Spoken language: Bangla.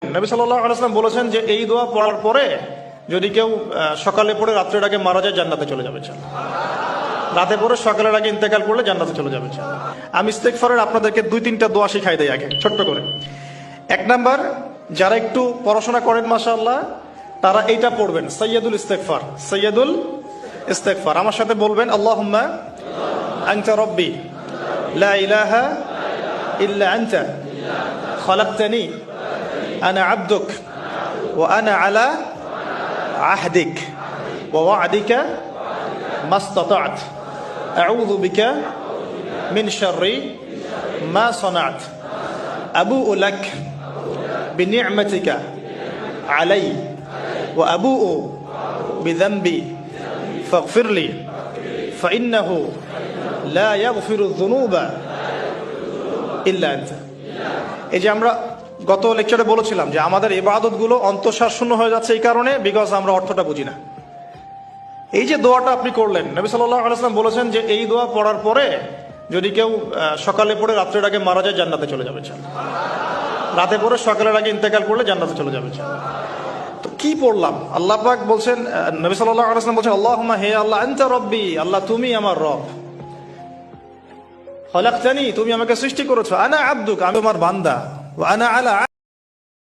নবী সাল্লাল্লাহু আলাইহি ওয়াসাল্লাম বলেছেন যে এই দোয়া পড়ার পরে যদি কেউ সকালে পড়ে রাত্রের আগে মারা যায় জান্নাতে চলে যাবে। রাতে পড়ে সকালের আগে ইন্তেকাল করলে জান্নাতে চলে যাবে। আমি ইস্তেগফারের আপনাদেরকে 2-3টা দোয়া শিখাই দেই আগে ছোট্ট করে। 1 নাম্বার, যারা একটু পড়াশোনা করেন মাশাআল্লাহ তারা এইটা পড়বেন, সাইয়্যিদুল ইস্তেগফার। সাইয়্যিদুল ইস্তেগফার আমার সাথে বলবেন, আল্লাহুম্মা আনতা রাব্বি লা ইলাহা ইল্লা আনতা খালাকতানি আনা আবদুক ওয়া আনা আলা আহদিক ওয়া ওয়া'দিকা মাস্তাতা'ত আউযু বিকা মিন শাররি মা সানা'ত আবু'ু লাক বিনি'মাতিকা আলাই ওয়া আবু'ু বিযানবি ফাগফিরলি ফাইন্নাহু লা ইয়াগফিরুয যুনুবা ইল্লা আনতা। এই যে আমরা গত লেকচারে বলেছিলাম যে আমাদের ইবাদতগুলো অন্তঃসার শূন্য হয়ে যাচ্ছে এই কারণে, বিকজ আমরা অর্থটা বুঝি না। এই যে দোয়াটা আপনি করলেন, নবী সাল্লাল্লাহু আলাইহি ওয়াসাল্লাম বলেছেন যে এই দোয়া পড়ার পরে যদি কেউ সকালে পড়ে রাত্রের আগে মারা যায় জান্নাতে চলে যাবে। রাতে পড়ে সকালের আগে ইন্তেকাল করলে জান্নাতে চলে যাবে। তো কি পড়লাম? আল্লাহ পাক বলছেন, নবী সাল্লাল্লাহু আলাইহি ওয়াসাল্লাম বলছেন, আল্লাহুম্মা হে আল্লাহ আনতা রাব্বি, আল্লাহ তুমি আমার রব, খালাকতানি তুমি আমাকে সৃষ্টি করেছো, আনা আবদুক আমি তোমার বান্দা, ওয়া আনা আলা